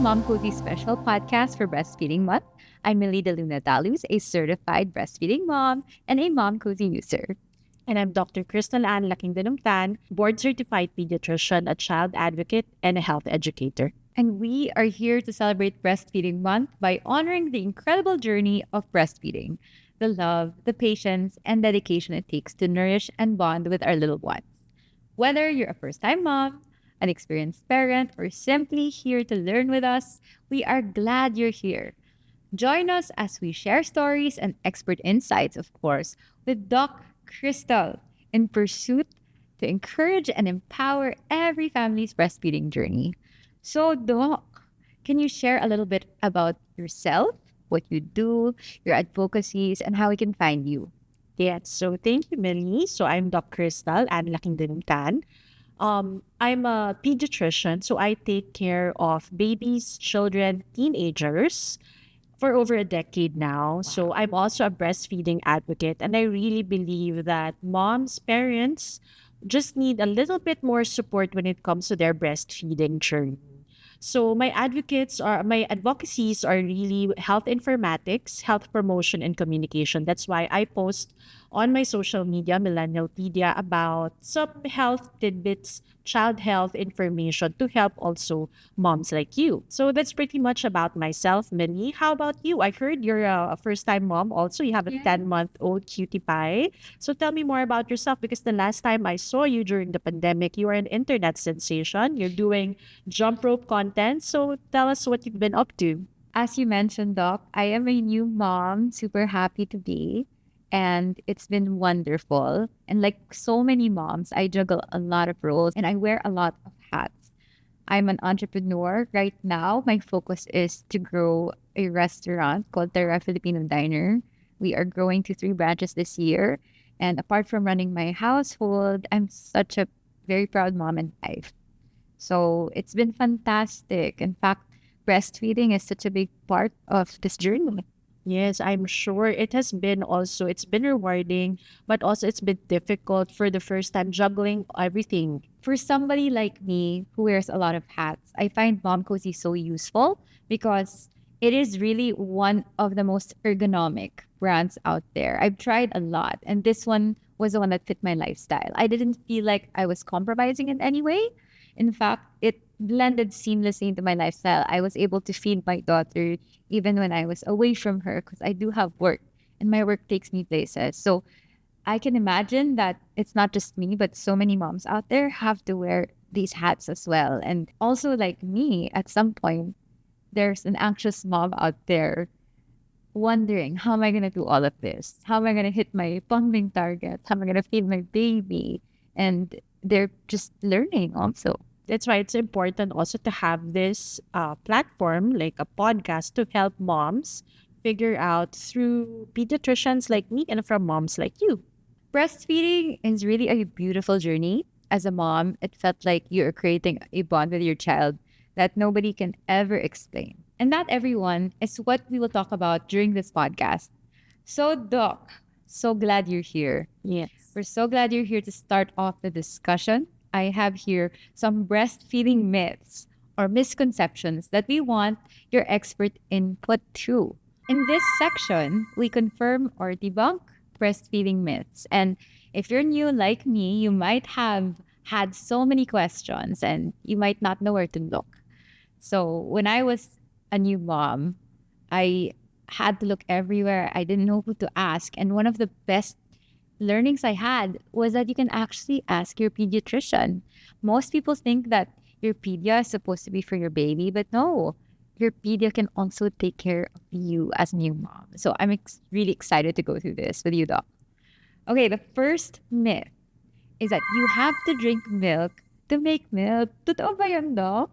Momcozy special podcast for Breastfeeding Month. I'm Millie the Luna-Daluz, a certified breastfeeding mom and a Momcozy user. And I'm Dr. Cristal Laquindanum-Tan, board certified pediatrician, a child advocate, and a health educator. And we are here to celebrate Breastfeeding Month by honoring the incredible journey of breastfeeding, the love, the patience, and dedication it takes to nourish and bond with our little ones. Whether you're a first time mom, an experienced parent, or simply here to learn with us, we are glad you're here. Join us as we share stories and expert insights, of course, with Doc Cristal in pursuit to encourage and empower every family's breastfeeding journey. So, Doc, can you share a little bit about yourself, what you do, your advocacies, and how we can find you? Yes, so thank you, Millie. So I'm Dr. Cristal Laquindanum-Tan. I'm a pediatrician, so I take care of babies, children, teenagers for over a decade now. So I'm also a breastfeeding advocate, and I really believe that moms, parents just need a little bit more support when it comes to their breastfeeding journey. So my advocacies are really health informatics, health promotion, and communication. That's why I post on my social media, Millennialpedia, about some health tidbits, child health information to help also moms like you. So that's pretty much about myself, Minnie. How about you? I heard you're a first-time mom also. You have a 10-month-old cutie pie. So tell me more about yourself, because the last time I saw you during the pandemic, you were an internet sensation. You're doing jump rope content. So tell us what you've been up to. As you mentioned, Doc, I am a new mom, super happy to be. And it's been wonderful. And like so many moms, I juggle a lot of roles and I wear a lot of hats. I'm an entrepreneur. Right now, my focus is to grow a restaurant called Terra Filipino Diner. We are growing to 3 branches this year. And apart from running my household, I'm such a very proud mom and wife. So it's been fantastic. In fact, breastfeeding is such a big part of this journey. Yes, I'm sure it's been rewarding, but also it's been difficult for the first time juggling everything. For somebody like me who wears a lot of hats, I find Momcozy so useful because it is really one of the most ergonomic brands out there. I've tried a lot, and this one was the one that fit my lifestyle. I didn't feel like I was compromising in any way. In fact, it blended seamlessly into my lifestyle. I was able to feed my daughter even when I was away from her because I do have work and my work takes me places. So I can imagine that it's not just me, but so many moms out there have to wear these hats as well. And also, like me, at some point, there's an anxious mom out there wondering, how am I going to do all of this? How am I going to hit my bonding targets? How am I going to feed my baby? And they're just learning also. That's why it's important also to have this platform, like a podcast, to help moms figure out through pediatricians like me and from moms like you. Breastfeeding is really a beautiful journey. As a mom, it felt like you're creating a bond with your child that nobody can ever explain. And not everyone is what we will talk about during this podcast. So, Doc, so glad you're here. Yes. We're so glad you're here to start off the discussion. I have here some breastfeeding myths or misconceptions that we want your expert input to. In this section, we confirm or debunk breastfeeding myths. And if you're new like me, you might have had so many questions and you might not know where to look. So when I was a new mom, I had to look everywhere. I didn't know who to ask. And one of the best learnings I had was that you can actually ask your pediatrician. Most people think that your pedia is supposed to be for your baby, but no, your pedia can also take care of you as a new mom. So I'm really excited to go through this with you, Doc. Okay, the first myth is that you have to drink milk to make milk. Totoo ba yan, Doc?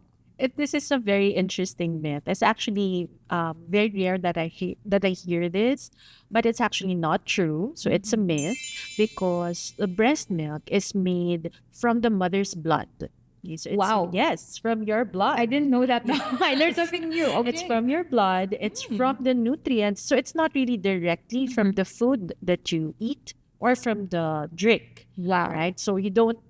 This is a very interesting myth. It's actually very rare that I hear this, but it's actually not true. So it's a myth because the breast milk is made from the mother's blood. So Wow. Yes, from your blood. I didn't know that. I learned something new. Okay. It's from your blood. It's from the nutrients. So it's not really directly from the food that you eat or from the drink. Wow. Right? So you don't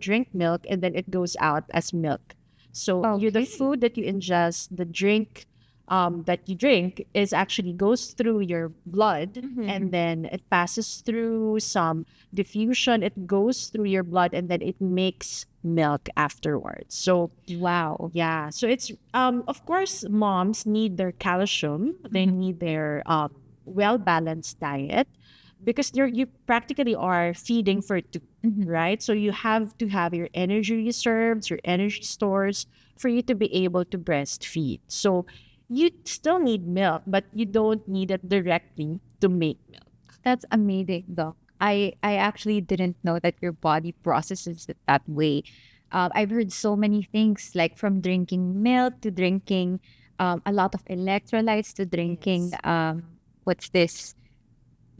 drink milk and then it goes out as milk. So the Okay. food that you ingest, the drink that you drink is actually goes through your blood, and then it passes through some diffusion. It goes through your blood and then it makes milk afterwards. So Wow. yeah, so it's of course moms need their calcium, they need their well balanced diet because you practically are feeding for two, right? So you have to have your energy reserves, your energy stores for you to be able to breastfeed. So you still need milk, but you don't need it directly to make milk. That's amazing, Doc. I actually didn't know that your body processes it that way. I've heard so many things, like from drinking milk to drinking a lot of electrolytes to drinking what's this?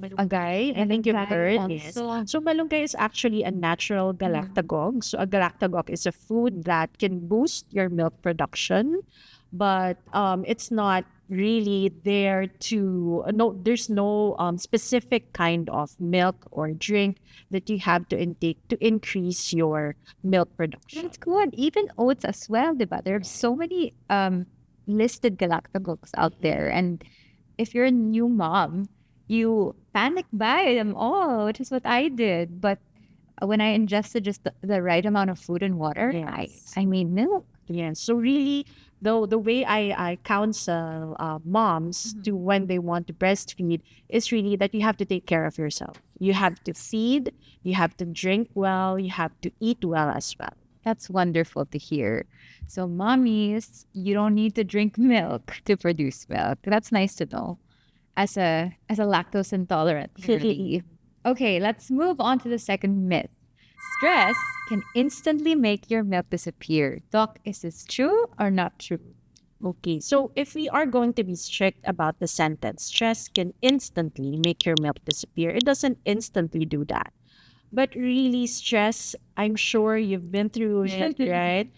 Malunggay, I think you've heard. Yes. Also. So malunggay is actually a natural galactagon. So a galactagon is a food that can boost your milk production, but it's not really there to no. There's no specific kind of milk or drink that you have to intake to increase your milk production. That's good. Even oats as well, diba? There are so many listed galactagogues out there. And if you're a new mom, you panic buy them all, which is what I did. But when I ingested just the right amount of food and water, Yes. I made milk. Yeah. So really, though the way I counsel moms to when they want to breastfeed is really that you have to take care of yourself. You have to feed, you have to drink well, you have to eat well as well. That's wonderful to hear. So, mommies, you don't need to drink milk to produce milk. That's nice to know as a lactose intolerant girly. Okay, let's move on to the second myth. Stress can instantly make your milk disappear. Doc, is this true or not true? Okay, so if we are going to be strict about the sentence, stress can instantly make your milk disappear. It doesn't instantly do that. But really, stress, I'm sure you've been through it, right?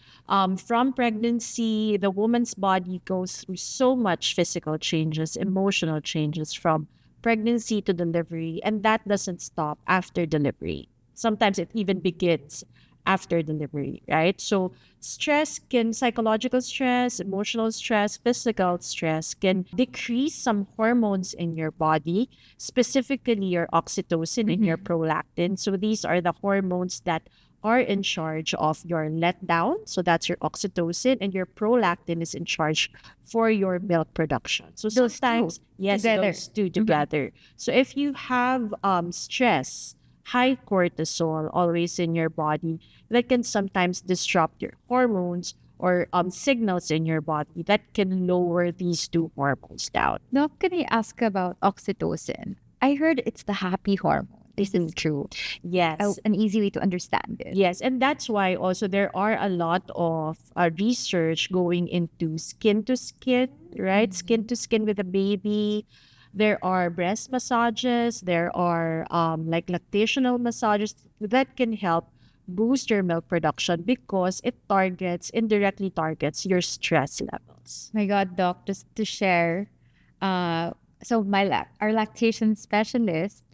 From pregnancy, the woman's body goes through so much physical changes, emotional changes from pregnancy to delivery, and that doesn't stop after delivery. Sometimes it even begins after delivery, right? So psychological stress, emotional stress, physical stress can decrease some hormones in your body, specifically your oxytocin and your prolactin. So these are the hormones that are in charge of your letdown. So that's your oxytocin, and your prolactin is in charge for your milk production. So Those sometimes, two yes, together. those two together. So if you have stress, high cortisol always in your body, that can sometimes disrupt your hormones or signals in your body that can lower these two hormones down. Doc, can I ask about oxytocin? I heard it's the happy hormone. This is true. Yes. An easy way to understand it. Yes, and that's why also there are a lot of research going into skin to skin, right? Skin to skin with a baby. There are breast massages. There are like lactational massages that can help boost your milk production because it indirectly targets your stress levels. My God, Doc, just to share, so our lactation specialist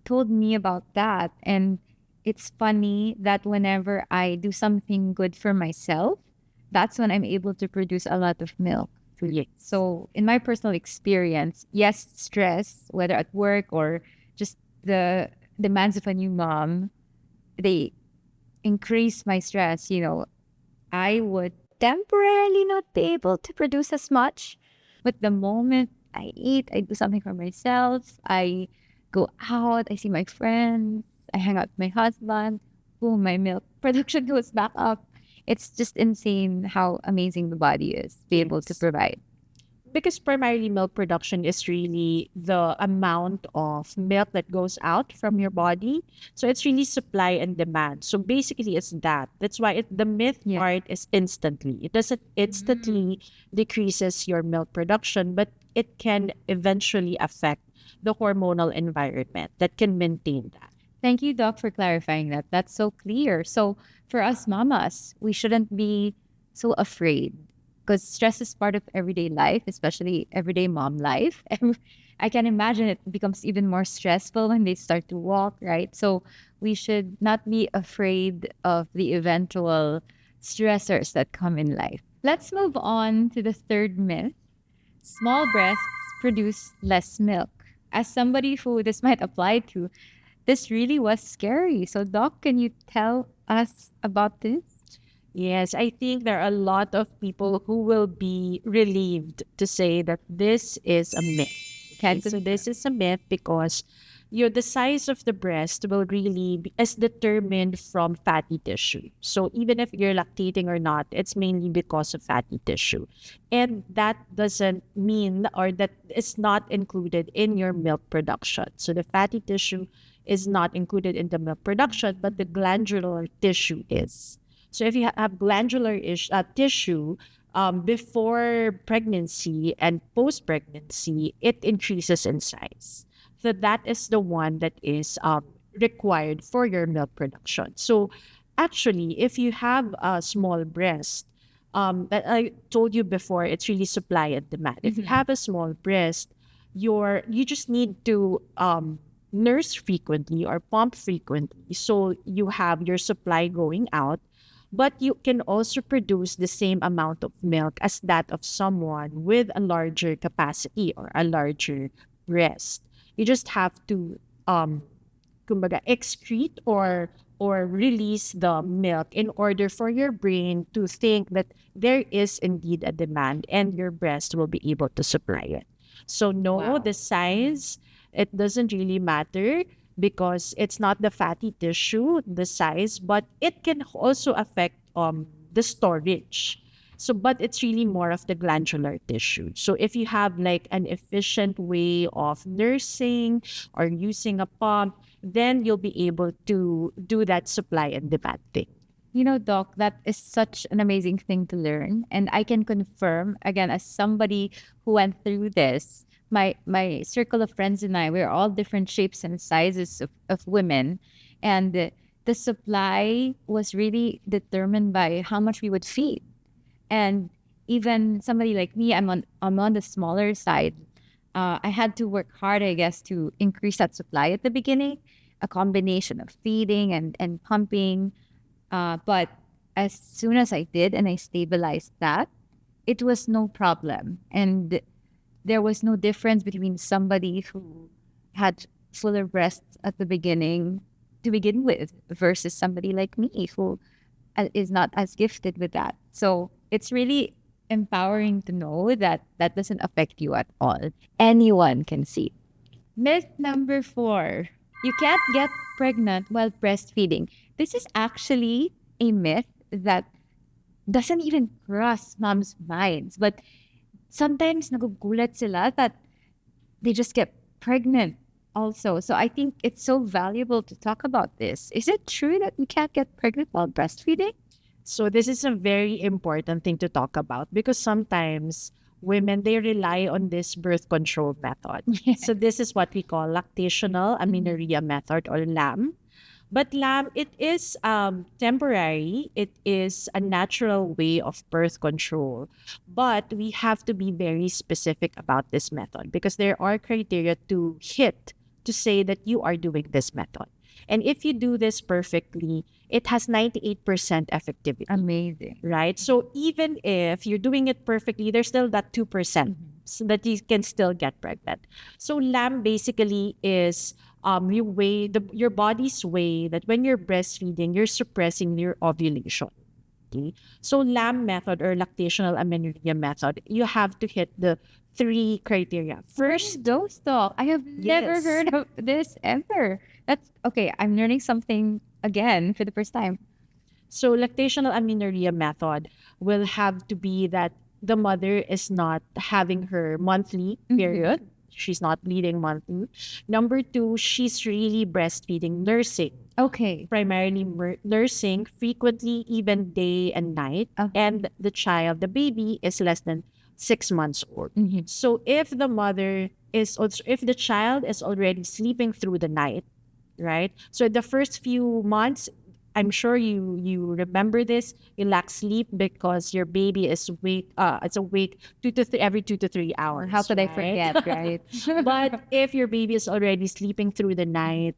told me about that, and it's funny that whenever I do something good for myself, that's when I'm able to produce a lot of milk. Yes. So, in my personal experience, yes, stress, whether at work or just the demands of a new mom, they increase my stress. I would temporarily not be able to produce as much. But the moment I eat, I do something for myself, I go out, I see my friends, I hang out with my husband, boom, my milk production goes back up. It's just insane how amazing the body is to be able to Yes. provide. Because primarily milk production is really the amount of milk that goes out from your body. So it's really supply and demand. So basically it's that. That's why the myth Yeah. part is instantly. It doesn't instantly decreases your milk production, but it can eventually affect the hormonal environment that can maintain that. Thank you, Doc, for clarifying that. That's so clear. So for us mamas, we shouldn't be so afraid because stress is part of everyday life, especially everyday mom life. And I can imagine it becomes even more stressful when they start to walk, right? So we should not be afraid of the eventual stressors that come in life. Let's move on to the third myth. Small breasts produce less milk. As somebody who this might apply to, this really was scary. So, Doc, can you tell us about this? Yes, I think there are a lot of people who will be relieved to say that this is a myth. Okay, so this is a myth because the size of the breast will really be is determined from fatty tissue. So even if you're lactating or not, it's mainly because of fatty tissue. And that doesn't mean or that is not included in your milk production. So the fatty tissue is not included in the milk production, but the glandular tissue is. So if you have glandular tissue before pregnancy and post pregnancy, it increases in size. So that is the one that is required for your milk production. So actually, if you have a small breast, that I told you before, it's really supply and demand. If you have a small breast, you just need to nurse frequently or pump frequently, so you have your supply going out, but you can also produce the same amount of milk as that of someone with a larger capacity or a larger breast. You just have to kumbaga excrete or release the milk in order for your brain to think that there is indeed a demand and your breast will be able to supply it. So no, Wow. the size, it doesn't really matter because it's not the fatty tissue, the size, but it can also affect the storage. So, but it's really more of the glandular tissue. So if you have like an efficient way of nursing or using a pump, then you'll be able to do that supply and demand thing. You know, Doc, that is such an amazing thing to learn. And I can confirm, again, as somebody who went through this, my circle of friends and I, we're all different shapes and sizes of women. And the supply was really determined by how much we would feed. And even somebody like me, I'm on the smaller side. I had to work hard, I guess, to increase that supply at the beginning, a combination of feeding and pumping. But as soon as I did and I stabilized that, it was no problem. And there was no difference between somebody who had fuller breasts at the beginning to begin with versus somebody like me who is not as gifted with that. So it's really empowering to know that that doesn't affect you at all. Anyone can see. Myth number 4. You can't get pregnant while breastfeeding. This is actually a myth that doesn't even cross moms' minds. But sometimes nagugulat sila that they just get pregnant also. So I think it's so valuable to talk about this. Is it true that you can't get pregnant while breastfeeding? So this is a very important thing to talk about because sometimes women, they rely on this birth control method. Yes. So this is what we call lactational amenorrhea method or LAM. But LAM, it is temporary. It is a natural way of birth control. But we have to be very specific about this method because there are criteria to hit to say that you are doing this method. And if you do this perfectly, it has 98% effectivity. Amazing. Right? So even if you're doing it perfectly, there's still that 2% so that you can still get pregnant. So LAM basically is your body's way that when you're breastfeeding, you're suppressing your ovulation. Okay? So LAM method or lactational amenorrhea method, you have to hit the 3 criteria. First dose, Doc. I have never Yes. heard of this ever. That's okay. I'm learning something again for the first time. So lactational amenorrhea method will have to be that the mother is not having her monthly period. She's not bleeding monthly. Number 2, she's really breastfeeding, nursing. Okay. Primarily nursing frequently, even day and night. Okay. And the baby is less than 6 months old. So if if the child is already sleeping through the night, right? So the first few months, I'm sure you remember this. You lack sleep because your baby is awake every 2 to 3 hours. How could I right? forget, right? But if your baby is already sleeping through the night,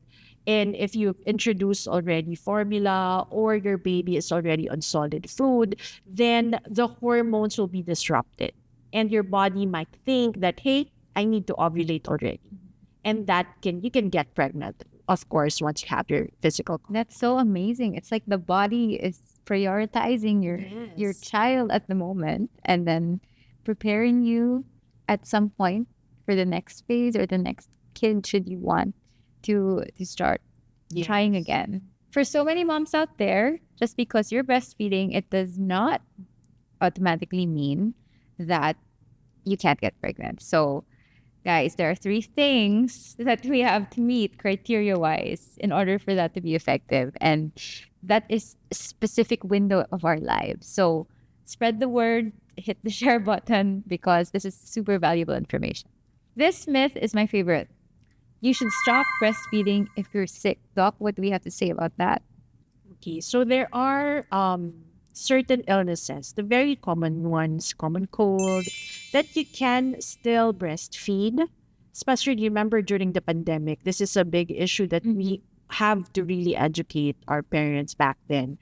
And if you've introduced already formula or your baby is already on solid food, then the hormones will be disrupted. And your body might think that, hey, I need to ovulate already. And you can get pregnant, of course, once you have your physical. That's so amazing. It's like the body is prioritizing your Yes. child at the moment and then preparing you at some point for the next phase or the next kid should you want to start trying again. For so many moms out there, just because you're breastfeeding, it does not automatically mean that you can't get pregnant. So guys, there are three things that we have to meet criteria wise in order for that to be effective. And that is a specific window of our lives. So spread the word, hit the share button because this is super valuable information. This myth is my favorite. You should stop breastfeeding if you're sick. Doc, what do we have to say about that? Okay, so there are certain illnesses, the very common ones, common cold, that you can still breastfeed. Especially, remember during the pandemic, this is a big issue that we have to really educate our parents back then.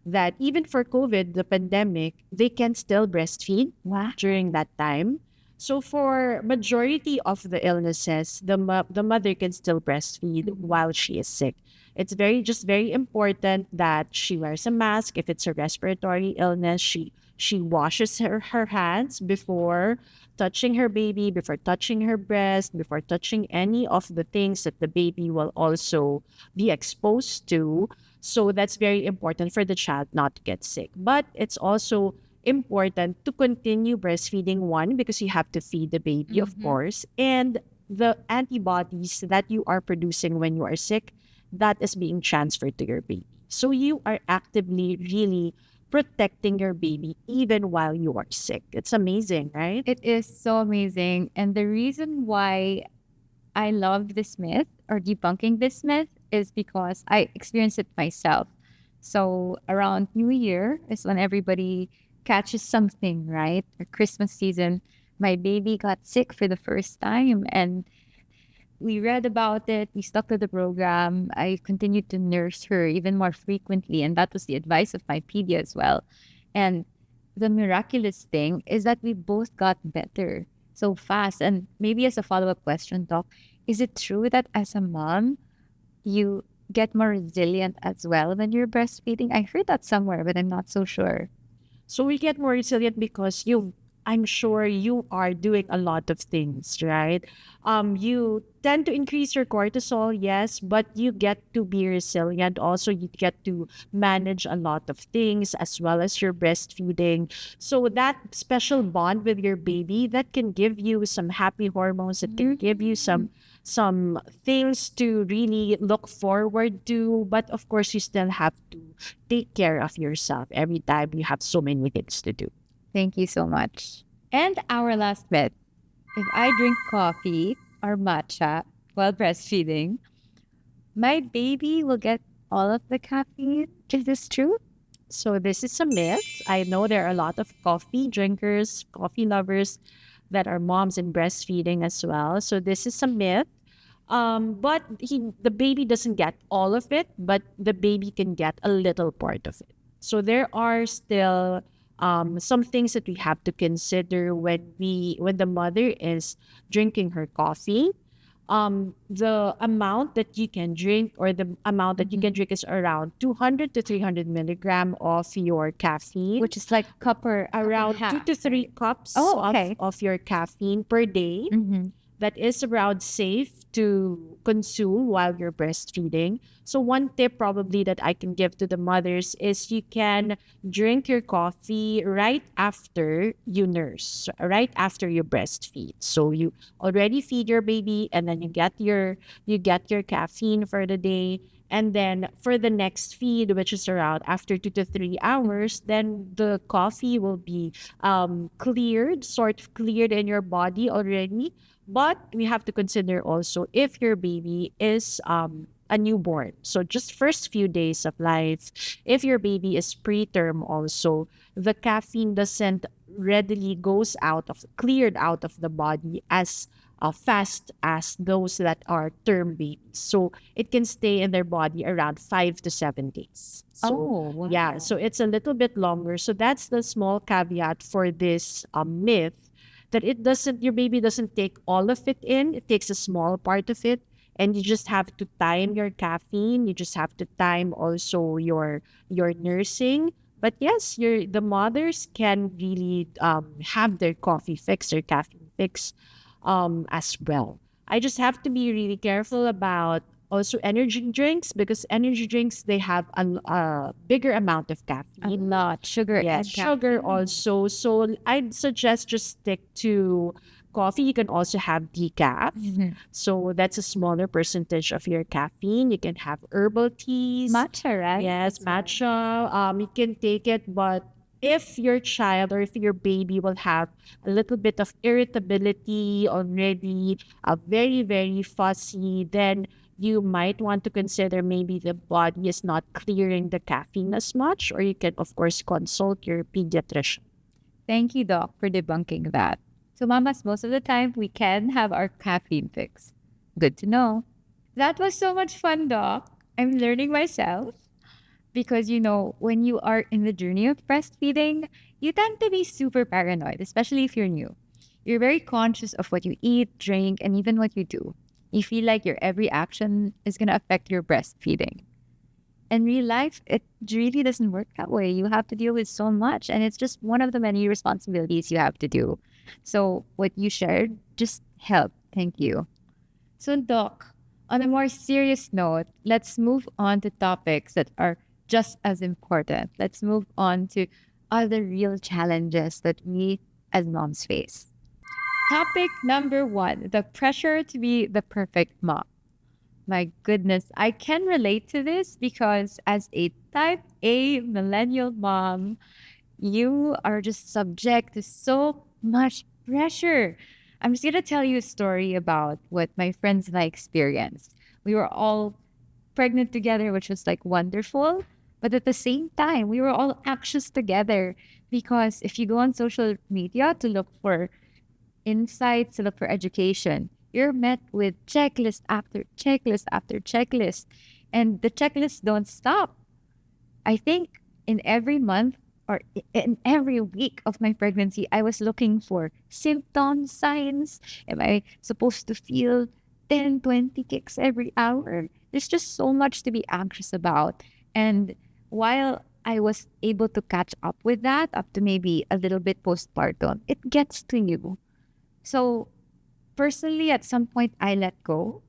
That even for COVID, the pandemic, they can still breastfeed Wow. during that time. So for majority of the illnesses, the mother can still breastfeed while she is sick. It's very important that she wears a mask. If it's a respiratory illness, she washes her hands before touching her baby, before touching her breast, before touching any of the things that the baby will also be exposed to. So that's very important for the child not to get sick. But it's also important to continue breastfeeding, one, because you have to feed the baby, of course, and the antibodies that you are producing when you are sick, that is being transferred to your baby. So you are actively really protecting your baby even while you are sick. It's amazing, right? It is so amazing. And the reason why I love this myth or debunking this myth is because I experienced it myself. So around New Year is when everybody catches something, right? Or Christmas season. My baby got sick for the first time and we read about it. We stuck to the program. I continued to nurse her even more frequently. And that was the advice of my pedia as well. And the miraculous thing is that we both got better so fast. And maybe as a follow up question, Doc, is it true that as a mom, you get more resilient as well when you're breastfeeding? I heard that somewhere, but I'm not so sure. So we get more resilient because I'm sure you are doing a lot of things, right? You tend to increase your cortisol, yes, but you get to be resilient. Also, you get to manage a lot of things as well as your breastfeeding. So that special bond with your baby that can give you some happy hormones, that can give you some things to really look forward to. But of course, you still have to take care of yourself every time you have so many things to do. Thank you so much. And our last myth. If I drink coffee or matcha while breastfeeding, my baby will get all of the caffeine. Is this true? So this is a myth. I know there are a lot of coffee drinkers, coffee lovers that are moms in breastfeeding as well. So this is a myth. But the baby doesn't get all of it, but the baby can get a little part of it. So there are still some things that we have to consider when the mother is drinking her coffee. The amount that you can drink or the amount that you can drink is around 200 to 300 milligram of your caffeine, Which is like around half, 2 to 3 cups Oh, okay. of your caffeine per day. That is around safe to consume while you're breastfeeding. So one tip probably that I can give to the mothers is you can drink your coffee right after you nurse, right after you breastfeed. So you already feed your baby and then you get your caffeine for the day. And then for the next feed, which is around after 2 to 3 hours, then the coffee will be sort of cleared in your body already. But we have to consider also if your baby is a newborn. So just first few days of life, if your baby is preterm also, the caffeine doesn't readily cleared out of the body as fast as those that are term babies. So it can stay in their body around 5 to 7 days. So Oh, yeah, wow. so it's a little bit longer. So that's the small caveat for this myth, that it doesn't, your baby doesn't take all of it in. It takes a small part of it. And you just have to time your caffeine. You just have to time also your nursing. But yes, the mothers can really have their coffee fix, their caffeine fix as well. I just have to be really careful about also energy drinks, because energy drinks, they have a bigger amount of A caffeine. lot. Sugar Yes, and sugar caffeine. also. So I'd suggest just stick to coffee. You can also have decaf. Mhm. So that's a smaller percentage of your caffeine. You can have herbal teas. Matcha, right? Yes, As well. matcha. You can take it, but if your child or if your baby will have a little bit of irritability already, very, very fussy, then you might want to consider maybe the body is not clearing the caffeine as much, or you can, of course, consult your pediatrician. Thank you, Doc, for debunking that. So, mamas, most of the time we can have our caffeine fix. Good to know. That was so much fun, Doc. I'm learning myself because, when you are in the journey of breastfeeding, you tend to be super paranoid, especially if you're new. You're very conscious of what you eat, drink, and even what you do. You feel like your every action is going to affect your breastfeeding. In real life, it really doesn't work that way. You have to deal with so much, and it's just one of the many responsibilities you have to do. So, what you shared just helped. Thank you. So, Doc, on a more serious note, let's move on to topics that are just as important. Let's move on to other real challenges that we as moms face. Topic number one, the pressure to be the perfect mom. My goodness, I can relate to this because as a type A millennial mom, you are just subject to so much pressure. I'm just going to tell you a story about what my friends and I experienced. We were all pregnant together, which was like wonderful. But at the same time, we were all anxious together because if you go on social media to look for insights, to look for education, you're met with checklist after checklist after checklist. And the checklists don't stop. I think in every month or in every week of my pregnancy, I was looking for symptoms, signs. Am I supposed to feel 10, 20 kicks every hour? There's just so much to be anxious about. And while I was able to catch up with that, up to maybe a little bit postpartum, it gets to you. So personally, at some point, I let go,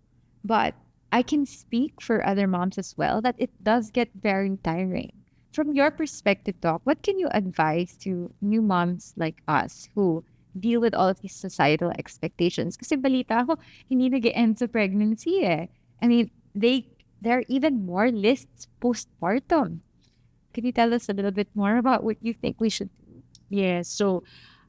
but I can speak for other moms as well that it does get very tiring. From your perspective, Doc, what can you advise to new moms like us who deal with all of these societal expectations? Kasi balita ko, hindi nag-end sa pregnancy eh. I mean, there are even more lists postpartum. Can you tell us a little bit more about what you think we should do? Yes. So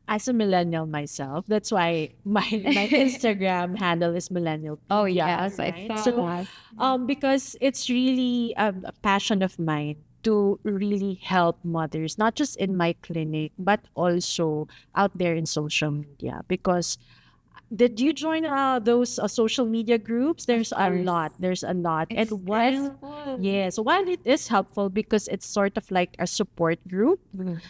as a millennial myself, that's why my Instagram handle is millennial. Oh, Yeah, yes, I right. saw So that. because it's really a passion of mine to really help mothers, not just in my clinic, but also out there in social media. Because did you join those social media groups? Of There's a course. lot. There's a lot. It's And while stressful. yes, while it is helpful because it's sort of like a support group,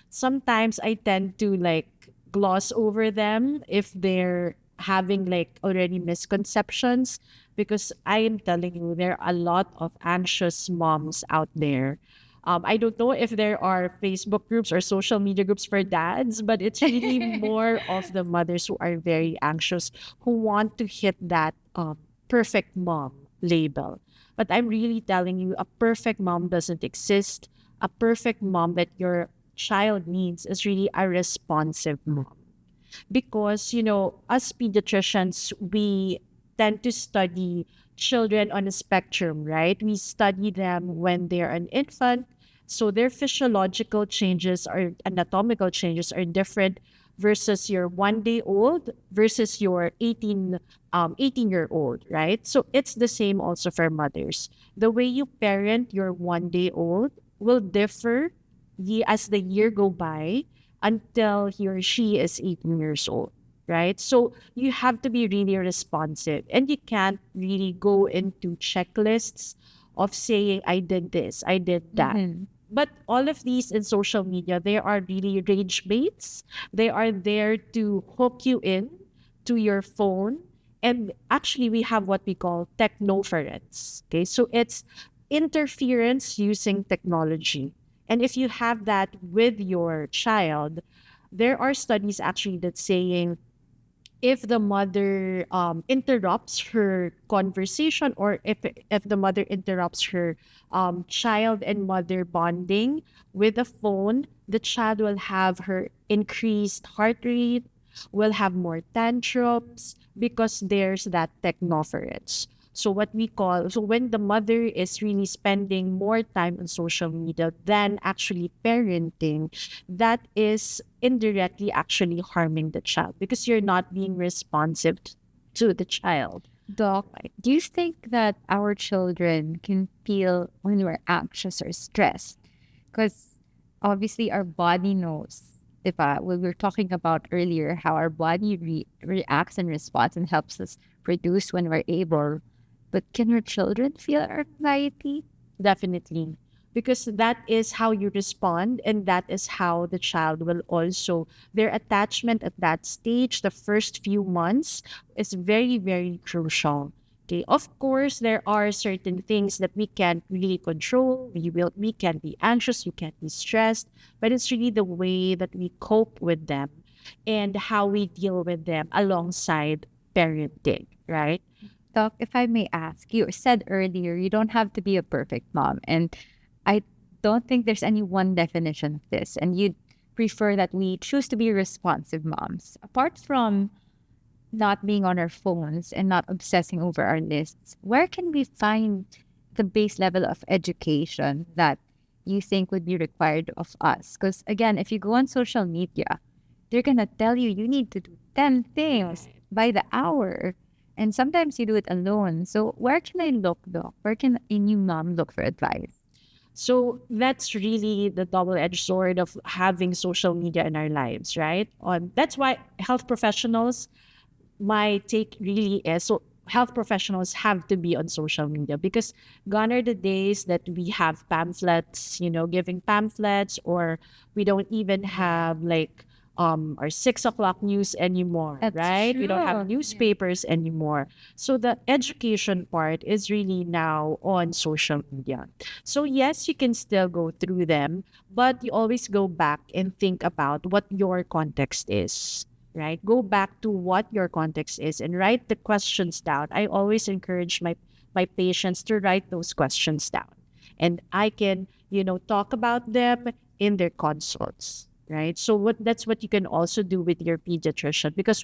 sometimes I tend to like gloss over them if they're having like already misconceptions, because I am telling you there are a lot of anxious moms out there. I don't know if there are Facebook groups or social media groups for dads, but it's really more of the mothers who are very anxious, who want to hit that perfect mom label. But I'm really telling you, a perfect mom doesn't exist. A perfect mom that your child needs is really a responsive mom. Because, as pediatricians, we tend to study children on a spectrum, right? We study them when they're an infant. So their physiological changes or anatomical changes are different versus your 1 day old versus your 18-year old, right? So it's the same also for mothers. The way you parent your 1 day old will differ as the year go by until he or she is 18 years old. right? So you have to be really responsive, and you can't really go into checklists of saying, I did this, I did that. Mhm. But all of these in social media, they are really rage baits. They are there to hook you in to your phone. And actually, we have what we call technoference. Okay, so it's interference using technology. And if you have that with your child, there are studies actually that saying if the mother interrupts her conversation, or if the mother interrupts her child and mother bonding with the phone, the child will have her increased heart rate, will have more tantrums because there's that technoference. So what we call, so when the mother is really spending more time on social media than actually parenting, that is indirectly actually harming the child because you're not being responsive to the child. Doc, do you think that our children can feel when we're anxious or stressed? Because obviously our body knows. If we were talking about earlier how our body reacts and responds and helps us produce when we're able. But can our children feel our anxiety? Definitely. Because that is how you respond, and that is how the child will also, their attachment at that stage, the first few months, is very, very crucial. Okay. Of course, there are certain things that we can't really control. We can be anxious, we can be stressed, but it's really the way that we cope with them and how we deal with them alongside parenting, right? Doc, if I may ask, you said earlier you don't have to be a perfect mom. And I don't think there's any one definition of this. And you'd prefer that we choose to be responsive moms. Apart from not being on our phones and not obsessing over our lists, where can we find the base level of education that you think would be required of us? Because again, if you go on social media, they're gonna tell you you need to do 10 things by the hour. And sometimes you do it alone. So where can I look, Doc? Where can a new mom look for advice? So that's really the double-edged sword of having social media in our lives, right? On That's why health professionals, my take really is, so health professionals have to be on social media because gone are the days that we have pamphlets, giving pamphlets, or we don't even have like our 6 o'clock news anymore, That's right? We don't true. have Yeah. newspapers anymore. So the education part is really now on social media. So yes, you can still go through them, but you always go back and think about what your context is, right? Go back to what your context is and write the questions down. I always encourage my patients to write those questions down. And I can, talk about them in their consults, right? So that's what you can also do with your pediatrician because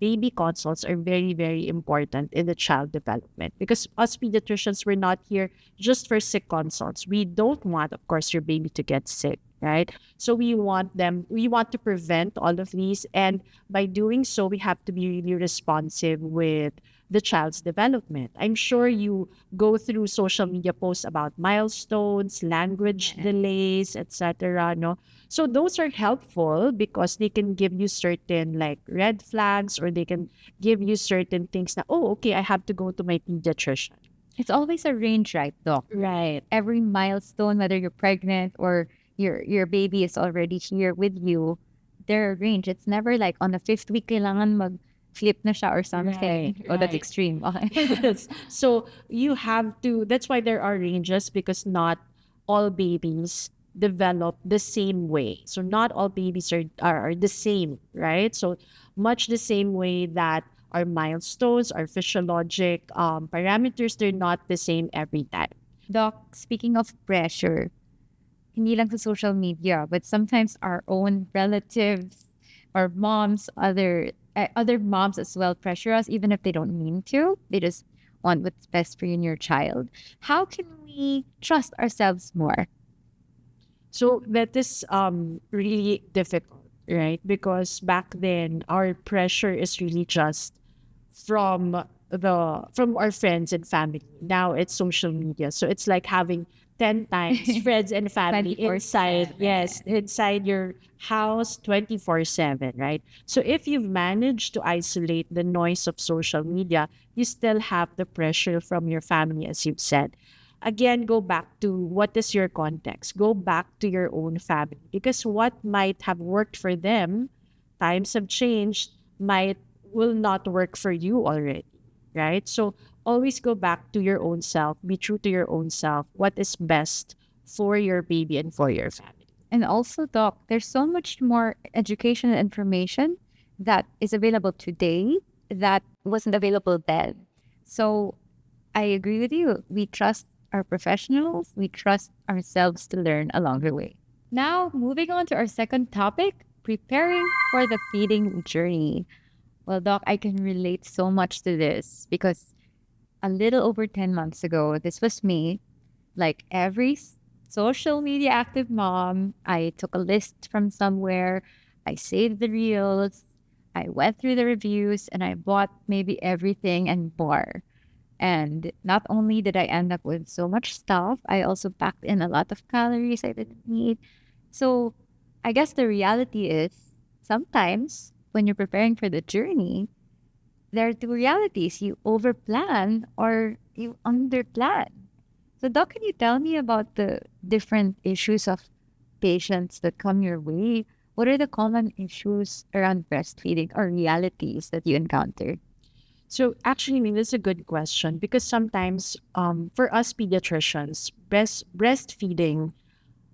baby consults are very, very important in the child development because us pediatricians, we're not here just for sick consults. We don't want, of course, your baby to get sick, right? So we want to prevent all of these. And by doing so, we have to be really responsive with the child's development. I'm sure you go through social media posts about milestones, language Yeah. delays, etc. No, so those are helpful because they can give you certain like red flags, or they can give you certain things that, oh, okay, I have to go to my pediatrician. It's always a range, right, Doc? Right. Every milestone, whether you're pregnant or your baby is already here with you, there are range. It's never like on the fifth week kailangan mag-flip na siya or something. Right, Oh, that's right. extreme. Okay. Yes. So you have to, that's why there are ranges because not all babies develop the same way. So not all babies are the same, right? So much the same way that our milestones, our physiologic parameters, they're not the same every time. Doc, speaking of pressure, hindi lang sa social media, but sometimes our own relatives or moms, other moms as well pressure us, even if they don't mean to. They just want what's best for you and your child. How can we trust ourselves more? So that is really difficult, right? Because back then our pressure is really just from from our friends and family. Now it's social media. So it's like having 10 times friends and family 24/7. inside your house 24/7, right? So if you've managed to isolate the noise of social media, you still have the pressure from your family, as you've said. Again, go back to what is your context. Go back to your own family, because what might have worked for them, times have changed, might will not work for you already, right? So always go back to your own self, be true to your own self, what is best for your baby and for your family. And also, Doc, there's so much more education and information that is available today that wasn't available then. So I agree with you. We trust our professionals, we trust ourselves to learn along the way. Now, moving on to our second topic, preparing for the feeding journey. Well, Doc, I can relate so much to this because a little over 10 months ago, this was me. Like every social media active mom, I took a list from somewhere, I saved the reels, I went through the reviews, and I bought maybe everything and more. And not only did I end up with so much stuff, I also packed in a lot of calories I didn't need. So I guess the reality is sometimes when you're preparing for the journey, there are two realities. You overplan or you underplan. So, Doc, can you tell me about the different issues of patients that come your way? What are the common issues around breastfeeding or realities that you encounter? So actually, I mean, this is a good question, because sometimes for us pediatricians, breastfeeding,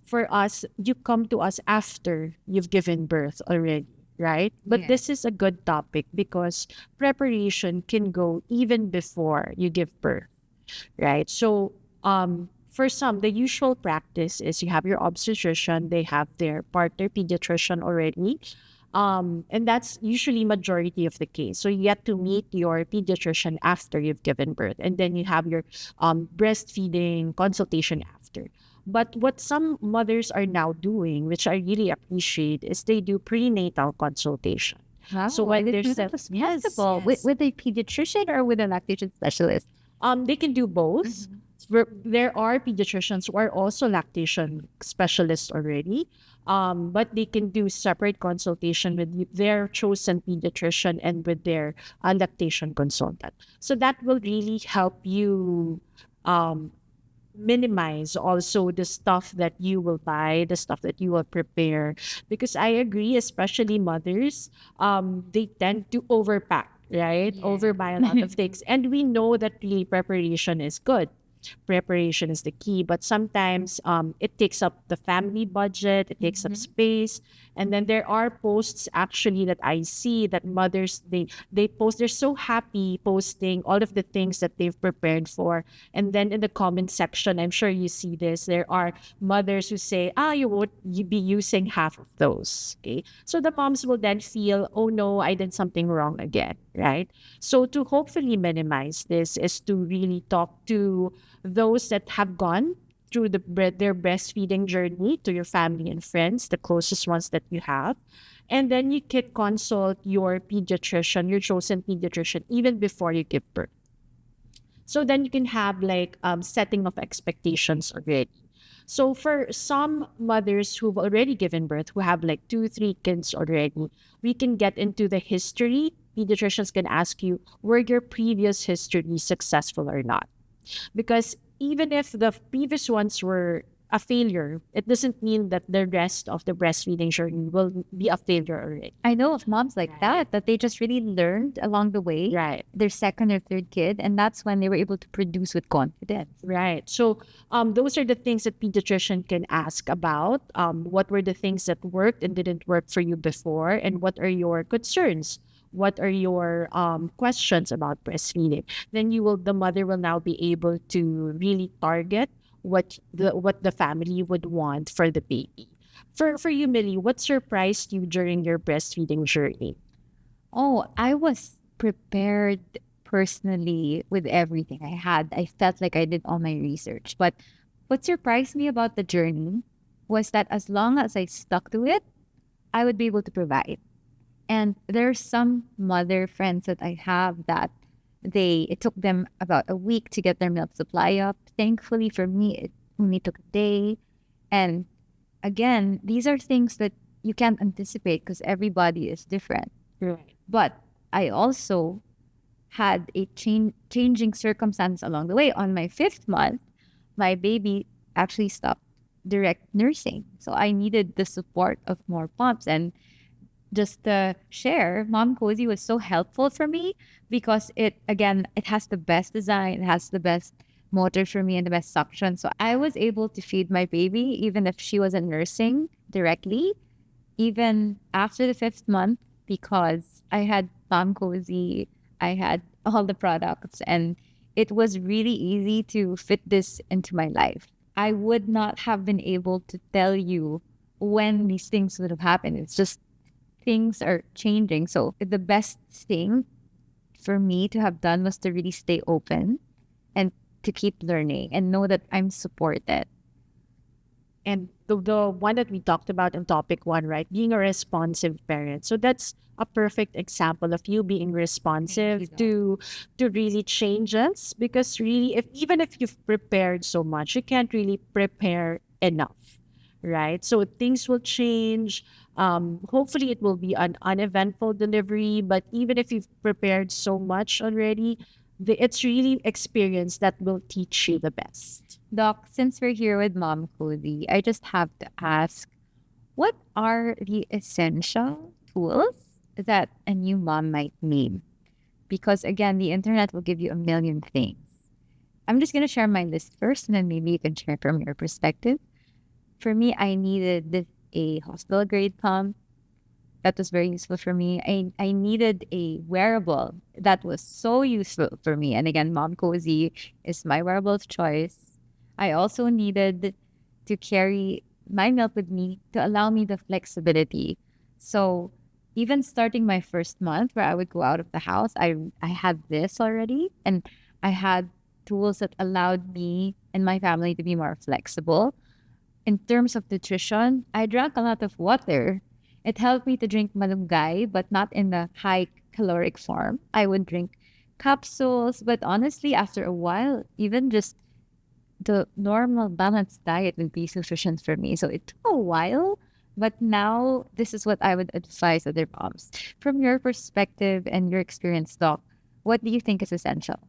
for us, you come to us after you've given birth already, right? But Yes. this is a good topic because preparation can go even before you give birth, right? So, for some, the usual practice is you have your obstetrician, they have their partner pediatrician already. And that's usually majority of the case. So you get to meet your pediatrician after you've given birth, and then you have your breastfeeding consultation after. But what some mothers are now doing, which I really appreciate, is they do prenatal consultation. Wow, So I when didn't know there's that a was yes, possible. yes, With a pediatrician or with a lactation specialist? they can do both. There are pediatricians who are also lactation specialists already, but they can do separate consultation with their chosen pediatrician and with their lactation consultant. So that will really help you um, minimize also the stuff that you will buy, the stuff that you will prepare. Because I agree, especially mothers, they tend to overpack, right? Yeah. Overbuy a lot of things. And we know that really preparation is good. Preparation is the key, but sometimes it takes up the family budget, it takes up Mhm. space. And then there are posts actually that I see that mothers, they post, they're so happy posting all of the things that they've prepared for. And then in the comment section, I'm sure you see this, there are mothers who say, you won't be using half of those. Okay. So the moms will then feel, oh no, I did something wrong again, right? So to hopefully minimize this is to really talk to those that have gone through their breastfeeding journey, to your family and friends, the closest ones that you have. And then you can consult your pediatrician, your chosen pediatrician, even before you give birth. So then you can have like setting of expectations already. So for some mothers who've already given birth, who have like 2, 3 kids already, we can get into the history. Pediatricians can ask you, were your previous history successful or not? Because even if the previous ones were a failure, it doesn't mean that the rest of the breastfeeding journey will be a failure already. I know of moms like Right. that they just really learned along the way Right. their second or third kid, and that's when they were able to produce with confidence. Right. So those are the things that pediatrician can ask about. What were the things that worked and didn't work for you before, and what are your concerns? What are your questions about breastfeeding? Then the mother will now be able to really target what the family would want for the baby. For you, Millie, what surprised you during your breastfeeding journey? Oh, I was prepared personally with everything I had. I felt like I did all my research. But what surprised me about the journey was that as long as I stuck to it, I would be able to provide. And there's some mother friends that I have that it took them about a week to get their milk supply up. Thankfully for me, only took a day. And again, these are things that you can't anticipate because everybody is different. Right. But I also had a changing circumstance along the way. On my 5th month, my baby actually stopped direct nursing. So I needed the support of more pumps. And just to share, Momcozy was so helpful for me because it has the best design, it has the best motor for me and the best suction. So I was able to feed my baby even if she wasn't nursing directly, even after the 5th month, because I had Momcozy, I had all the products, and it was really easy to fit this into my life. I would not have been able to tell you when these things would have happened. It's just things are changing. So the best thing for me to have done was to really stay open and to keep learning and know that I'm supported. And the one that we talked about in topic one, right? Being a responsive parent. So that's a perfect example of you being responsive Doc. to really changes, because really, if even if you've prepared so much, you can't really prepare enough, right? So things will change. Hopefully it will be an uneventful delivery, but even if you've prepared so much already, it's really experience that will teach you the best. Doc, since we're here with Mom Cody, I just have to ask, what are the essential tools that a new mom might need? Because again, the internet will give you a million things. I'm just going to share my list first, and then maybe you can share from your perspective. For me, I needed a hospital grade pump. That was very useful for me. I needed a wearable that was so useful for me. And again, Mom Cozy is my wearable of choice. I also needed to carry my milk with me to allow me the flexibility. So even starting my 1st month where I would go out of the house, I had this already, and I had tools that allowed me and my family to be more flexible. In terms of nutrition, I drank a lot of water. It helped me to drink malunggay, but not in the high caloric form. I would drink capsules, but honestly, after a while, even just the normal balanced diet would be sufficient for me. So it took a while, but now this is what I would advise other moms. From your perspective and your experience, Doc, what do you think is essential?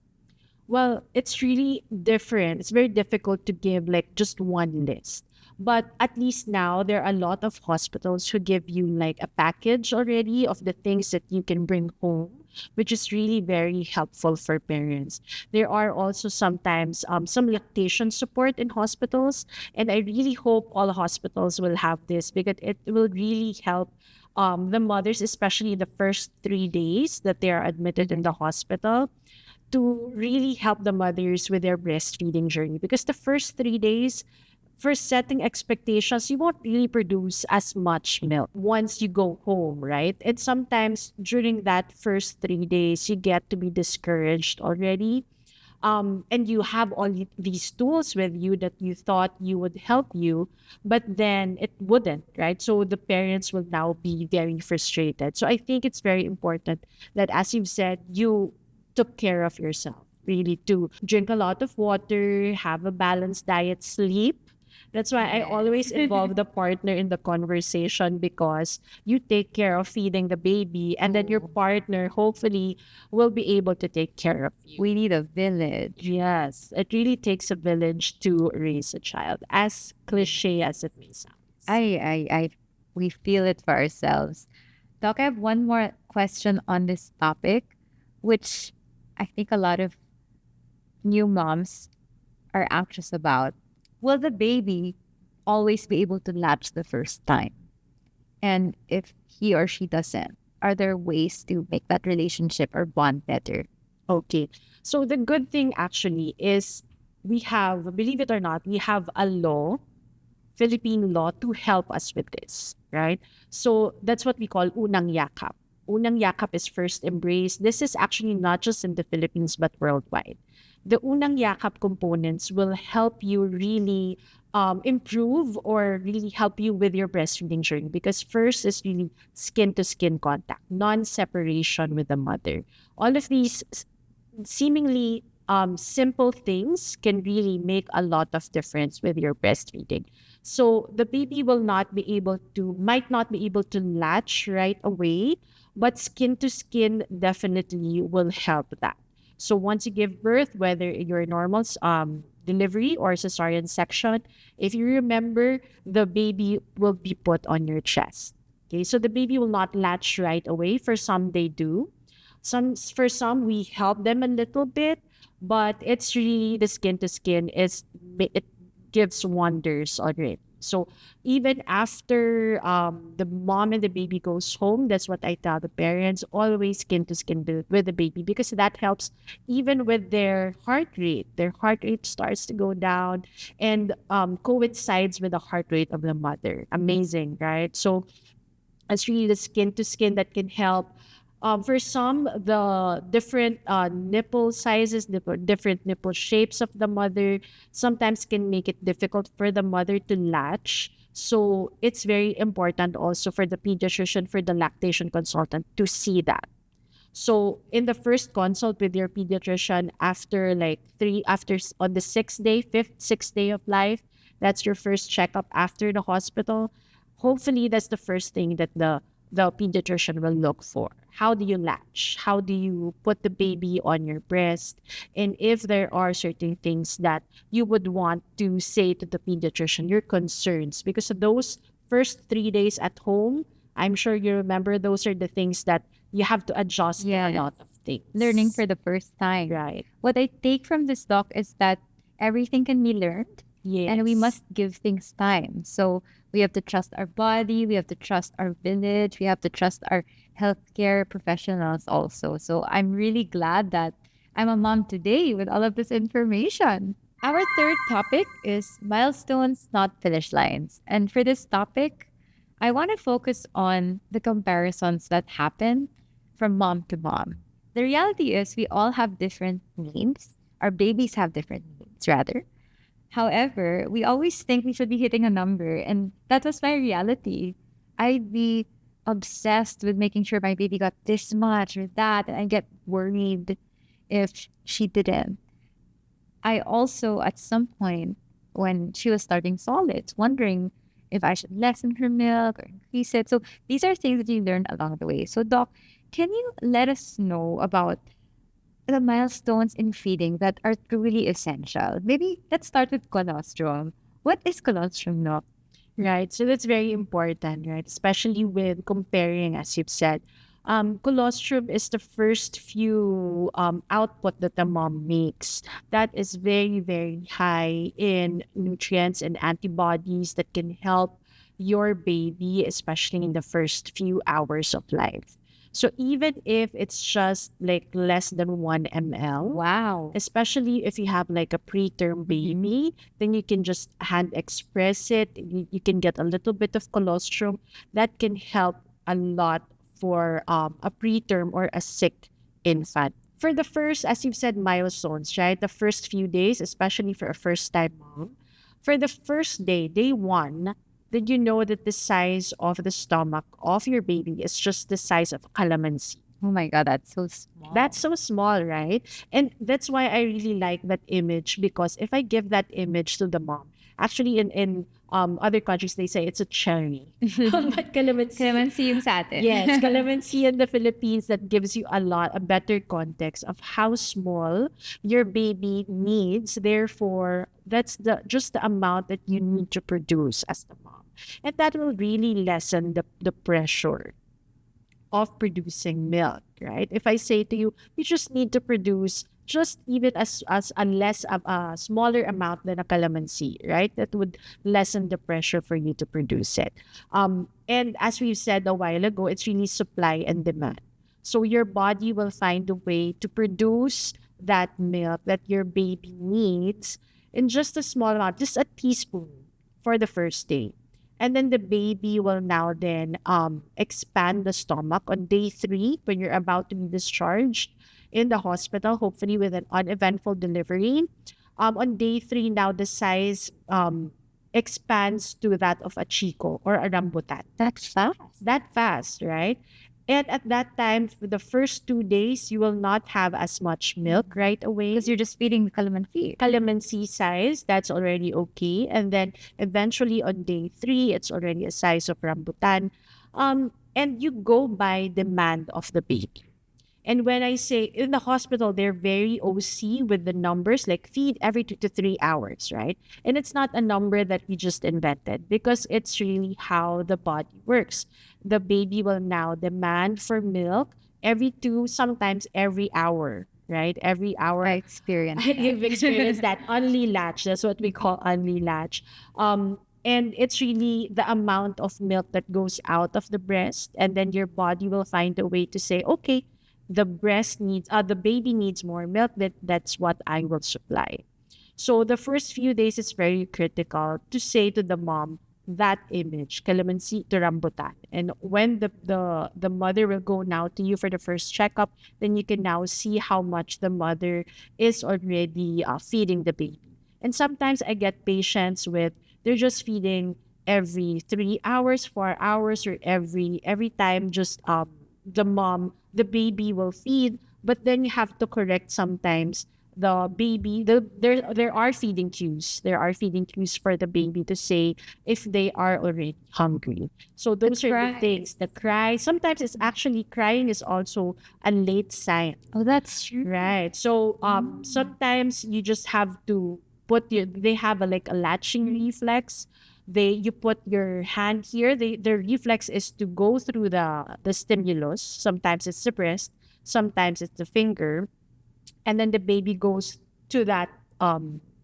Well, it's really different. It's very difficult to give like just one list. But at least now there are a lot of hospitals who give you like a package already of the things that you can bring home, which is really very helpful for parents. There are also sometimes some lactation support in hospitals. And I really hope all hospitals will have this, because it will really help the mothers, especially the first 3 days that they are admitted in the hospital, to really help the mothers with their breastfeeding journey. Because the first 3 days, for setting expectations, you won't really produce as much milk once you go home, right? And sometimes during that first 3 days, you get to be discouraged already. And you have all these tools with you that you thought you would help you, but then it wouldn't, right? So the parents will now be very frustrated. So I think it's very important that, as you've said, you took care of yourself, really, to drink a lot of water, have a balanced diet, sleep. That's why I always involve the partner in the conversation, because you take care of feeding the baby, and then your partner hopefully will be able to take care of you. We need a village. Yes, it really takes a village to raise a child, as cliche as it may sound. We feel it for ourselves. Doc, I have one more question on this topic, which I think a lot of new moms are anxious about. Will the baby always be able to latch the first time? And if he or she doesn't, are there ways to make that relationship or bond better? Okay. So the good thing actually is we have, believe it or not, we have a law, Philippine law, to help us with this, right? So that's what we call unang yakap. Unang yakap is first embrace. This is actually not just in the Philippines but worldwide. The unang yakap components will help you really improve or really help you with your breastfeeding journey, because first is really skin to skin contact, non separation with the mother. All of these seemingly simple things can really make a lot of difference with your breastfeeding. So the baby might not be able to latch right away, but skin to skin definitely will help that. So once you give birth, whether your normal delivery or cesarean section, if you remember, the baby will be put on your chest. Okay, so the baby will not latch right away. For some, they do. For some, we help them a little bit, but it's really the skin to skin it gives wonders on it. So even after the mom and the baby goes home, that's what I tell the parents, always skin to skin with the baby, because that helps even with their heart rate. Their heart rate starts to go down and coincides with the heart rate of the mother. Amazing, right? So it's really the skin to skin that can help. For some, the different nipple sizes, different nipple shapes of the mother sometimes can make it difficult for the mother to latch. So it's very important also for the pediatrician, for the lactation consultant to see that. So in the first consult with your pediatrician, after on the sixth day of life, that's your first checkup after the hospital. Hopefully, that's the first thing that the pediatrician will look for. How do you latch? How do you put the baby on your breast? And if there are certain things that you would want to say to the pediatrician, your concerns, because of those first 3 days at home, I'm sure you remember those are the things that you have to adjust to a lot of things. Learning for the first time. Right. What I take from this doc is that everything can be learned. Yes. And we must give things time. So we have to trust our body, we have to trust our village, we have to trust our healthcare professionals also. So I'm really glad that I'm a mom today with all of this information. Our third topic is milestones, not finish lines. And for this topic, I want to focus on the comparisons that happen from mom to mom. The reality is we all have different needs. Our babies have different needs, rather. However, we always think we should be hitting a number, and that was my reality. I'd be obsessed with making sure my baby got this much or that, and I get worried if she didn't. I also, at some point, when she was starting solids, wondering if I should lessen her milk or increase it. So these are things that you learn along the way. So, Doc, can you let us know about the milestones in feeding that are truly essential? Maybe let's start with colostrum. What is colostrum, Doc? Right. So that's very important, right? Especially with comparing, as you've said. Colostrum is the first few output that the mom makes. That is very, very high in nutrients and antibodies that can help your baby, especially in the first few hours of life. So even if it's just like less than 1 ml, Wow. especially if you have like a preterm baby, then you can just hand express it. You can get a little bit of colostrum. That can help a lot for a preterm or a sick infant. For the first, as you've said, milestones, right? The first few days, especially for a first time mom, for the first day, day one, did you know that the size of the stomach of your baby is just the size of a calamansi? Oh my God, that's so small. That's so small, right? And that's why I really like that image, because if I give that image to the mom, actually in other countries they say it's a cherry. But calamansi, Calamansi yung sa atin. yes, calamansi in the Philippines, that gives you a better context of how small your baby needs. Therefore, that's just the amount that you need to produce as the mom. And that will really lessen the pressure of producing milk, right? If I say to you, you just need to produce just even as a less of a smaller amount than a calamansi, right? That would lessen the pressure for you to produce it. And as we said a while ago, it's really supply and demand. So your body will find a way to produce that milk that your baby needs in just a small amount, just a teaspoon for the first day. And then the baby will now then expand the stomach on day 3 when you're about to be discharged in the hospital, hopefully with an uneventful delivery. On day 3 now, the size expands to that of a chico or a rambutan. That's fast. That fast, right? And at that time, for the first 2 days, you will not have as much milk right away. Because you're just feeding the calamansi. Calamansi size, that's already okay. And then eventually on day 3, it's already a size of rambutan. And you go by demand of the baby. And when I say in the hospital, they're very OC with the numbers, like feed every 2 to 3 hours, right? And it's not a number that we just invented because it's really how the body works. The baby will now demand for milk every 2, sometimes every hour, right? Every hour. I experienced You've that. experienced that only latch. That's what we call only latch. And it's really the amount of milk that goes out of the breast, and then your body will find a way to say, okay, the baby needs more milk. That's what I will supply. So the first few days is very critical to say to the mom that image, calamansi to rambutan. And when the mother will go now to you for the first checkup, then you can now see how much the mother is already feeding the baby. And sometimes I get patients with they're just feeding every 3 hours, 4 hours, or every time just the baby will feed, but then you have to correct sometimes the baby. There are feeding cues. There are feeding cues for the baby to say if they are already hungry. So those are the things. The cry. Sometimes it's actually crying is also a late sign. Oh, that's true. Right. So sometimes you just have to they have like a latching reflex. You put your hand here. The reflex is to go through the stimulus. Sometimes it's the breast, sometimes it's the finger, and then the baby goes to that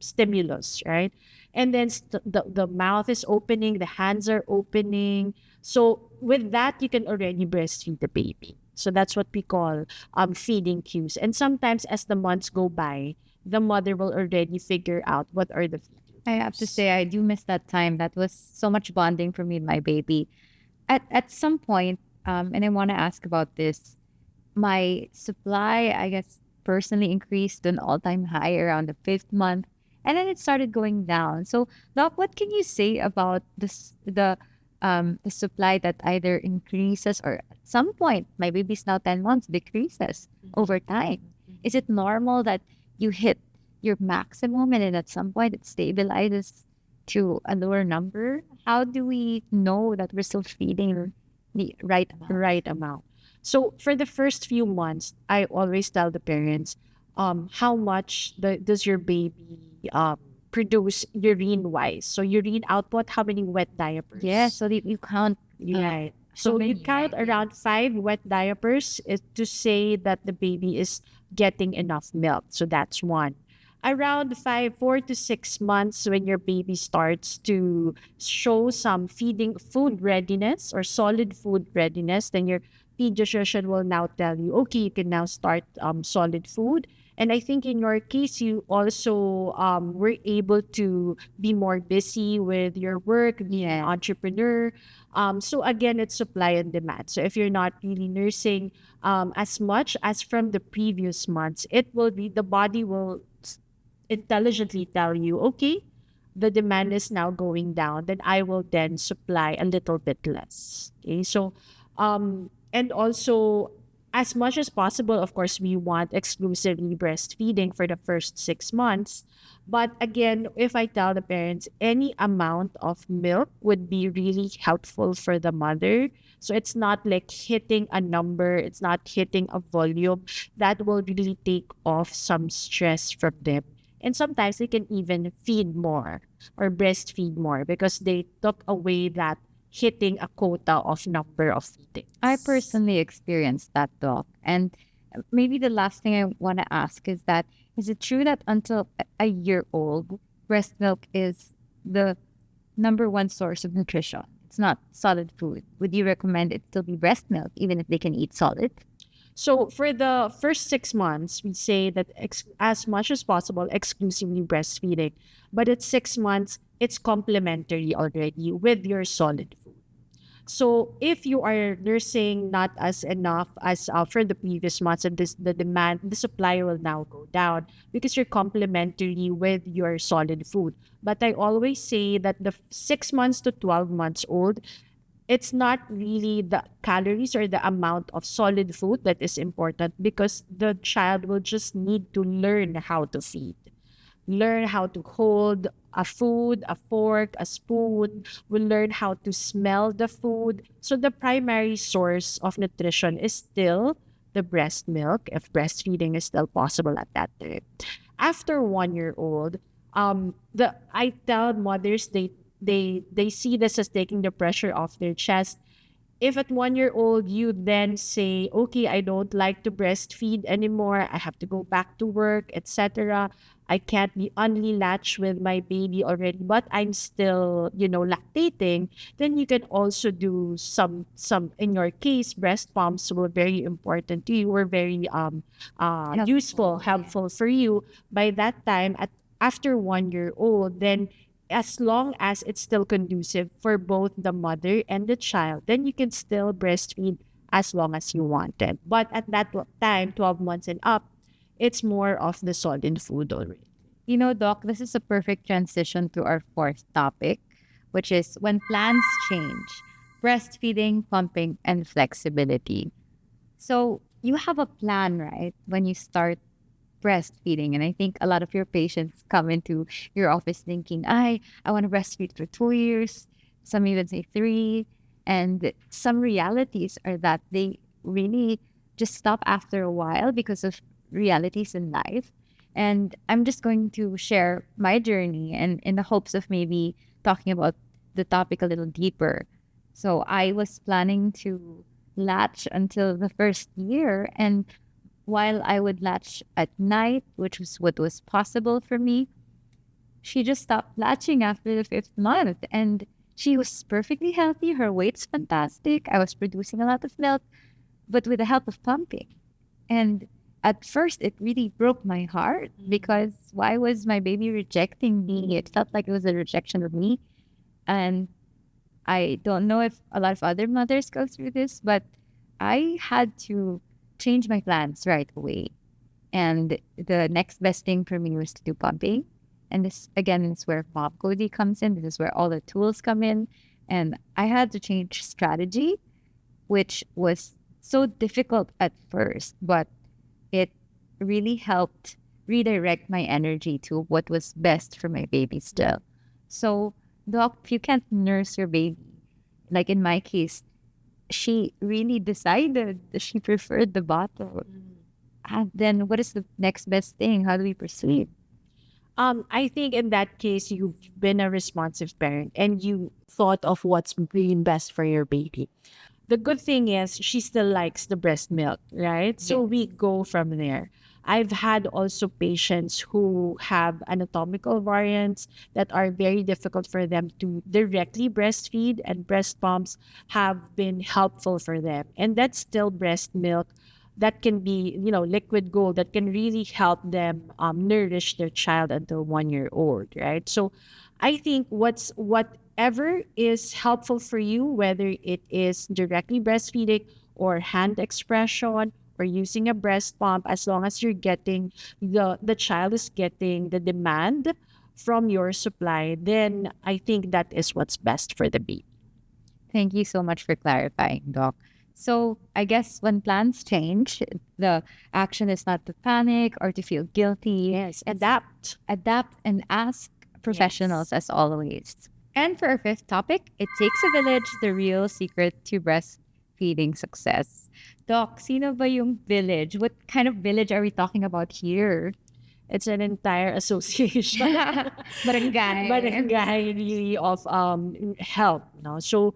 stimulus, right? And then the mouth is opening, the hands are opening. So with that, you can already breastfeed the baby. So that's what we call feeding cues. And sometimes as the months go by, the mother will already figure out what are the feeding I have to cues. say, I do miss that time. That was so much bonding for me and my baby. At some point, and I want to ask about this, my supply, I guess, personally increased to an all-time high around the 5th month, and then it started going down. So, Doc, what can you say about the supply that either increases or at some point, my baby's now 10 months, decreases over time? Is it normal that you hit your maximum and then at some point it stabilizes to a lower number? How do we know that we're still feeding the right amount? Right amount. So for the first few months, I always tell the parents, how much does your baby produce urine wise? So urine output, how many wet diapers? Yeah, so that you count. Right. so So you many, count right? around 5 wet diapers is to say that the baby is getting enough milk. So that's one. Around 4 to 6 months, when your baby starts to show some feeding food readiness or solid food readiness, then your pediatrician will now tell you, okay, you can now start solid food. And I think in your case, you also were able to be more busy with your work, being an Yeah. entrepreneur. So again, it's supply and demand. So if you're not really nursing as much as from the previous months, it will be the body will intelligently tell you, okay, the demand is now going down, then I will then supply a little bit less. Okay, so and also as much as possible, of course, we want exclusively breastfeeding for the first 6 months. But again, if I tell the parents any amount of milk would be really helpful for the mother. So it's not like hitting a number, it's not hitting a volume that will really take off some stress from them. And sometimes they can even feed more or breastfeed more because they took away that hitting a quota of number of feedings. I personally experienced that, Doc. And maybe the last thing I want to ask is that is it true that until a year old, breast milk is the number one source of nutrition? It's not solid food. Would you recommend it still be breast milk, even if they can eat solid? So for the first 6 months, we say that as much as possible, exclusively breastfeeding. But at 6 months, it's complementary already with your solid food. So if you are nursing not as enough as for the previous months, and the supply will now go down because you're complementary with your solid food. But I always say that the 6 months to 12 months old, it's not really the calories or the amount of solid food that is important, because the child will just need to learn how to feed, learn how to hold a food, a fork, a spoon, will learn how to smell the food. So the primary source of nutrition is still the breast milk, if breastfeeding is still possible at that time. After 1 year old, the I tell mothers, they see this as taking the pressure off their chest. If at 1 year old you then say, okay, I don't like to breastfeed anymore, I have to go back to work, etc., I can't be only latched with my baby already, but I'm still, lactating, then you can also do some in your case, breast pumps were very important to you, were very useful, Helpful. Yeah. helpful for you. By that time, at after 1 year old, then as long as it's still conducive for both the mother and the child, then you can still breastfeed as long as you wanted. But at that time, 12 months and up, it's more of the solid food already. Doc, this is a perfect transition to our fourth topic, which is when plans change, breastfeeding, pumping, and flexibility. So you have a plan, right? When you start breastfeeding. And I think a lot of your patients come into your office thinking, I want to breastfeed for 2 years. Some even say 3. And some realities are that they really just stop after a while because of realities in life. And I'm just going to share my journey and in the hopes of maybe talking about the topic a little deeper. So I was planning to latch until the first year. And while I would latch at night, which was what was possible for me, she just stopped latching after the 5th month. And she was perfectly healthy. Her weight's fantastic. I was producing a lot of milk, but with the help of pumping. And at first, it really broke my heart because why was my baby rejecting me? It felt like it was a rejection of me. And I don't know if a lot of other mothers go through this, but I had to change my plans right away. And the next best thing for me was to do pumping. And this, again, is where Momcozy comes in. This is where all the tools come in. And I had to change strategy, which was so difficult at first, but it really helped redirect my energy to what was best for my baby still. So, Doc, if you can't nurse your baby, like in my case, she really decided that she preferred the bottle. And then what is the next best thing? How do we proceed? I think in that case, you've been a responsive parent and you thought of what's been best for your baby. The good thing is she still likes the breast milk, right? So we go from there. I've had also patients who have anatomical variants that are very difficult for them to directly breastfeed, and breast pumps have been helpful for them. And that's still breast milk that can be, liquid gold that can really help them nourish their child until 1 year old, right? So I think whatever is helpful for you, whether it is directly breastfeeding or hand expression or using a breast pump, as long as you're getting the child is getting the demand from your supply, then I think that is what's best for the baby. Thank you so much for clarifying, Doc. So I guess when plans change, the action is not to panic or to feel guilty. Yes, It's adapt. adapt and ask professionals as always. And for our fifth topic, it takes a village, the real secret to breastfeeding success. Doc, sino ba yung village? What kind of village are we talking about here? It's an entire association. Barangay. Barangay really of help. So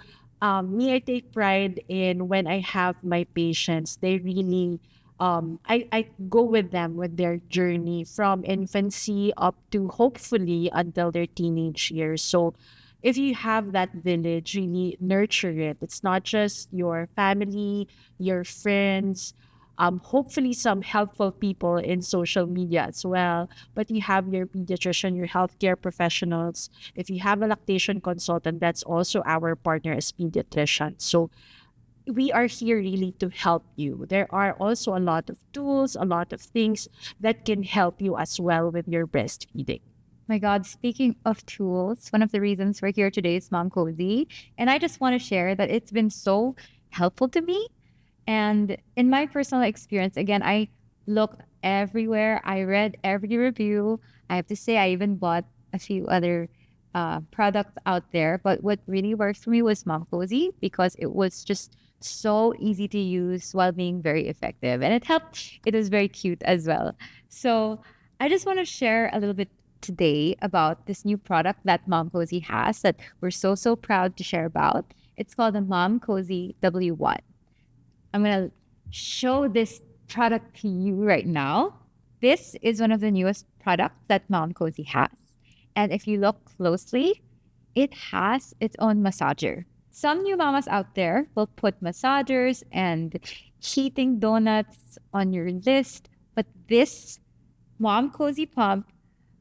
me, I take pride in when I have my patients, they really I go with them with their journey from infancy up to hopefully until their teenage years. So if you have that village, really nurture it. It's not just your family, your friends, hopefully some helpful people in social media as well. But you have your pediatrician, your healthcare professionals. If you have a lactation consultant, that's also our partner as pediatrician. So we are here really to help you. There are also a lot of tools, a lot of things that can help you as well with your breastfeeding. My God, speaking of tools, one of the reasons we're here today is Momcozy. And I just want to share that it's been so helpful to me. And in my personal experience, again, I looked everywhere. I read every review. I have to say, I even bought a few other products out there. But what really worked for me was Momcozy because it was just so easy to use while being very effective. And it helped, it was very cute as well. So I just want to share a little bit today about this new product that Momcozy has that we're so proud to share about. It's called the Momcozy W1. I'm going to show this product to you right now. This is one of the newest products that Momcozy has. And if you look closely, it has its own massager. Some new mamas out there will put massagers and heating donuts on your list, but this Momcozy pump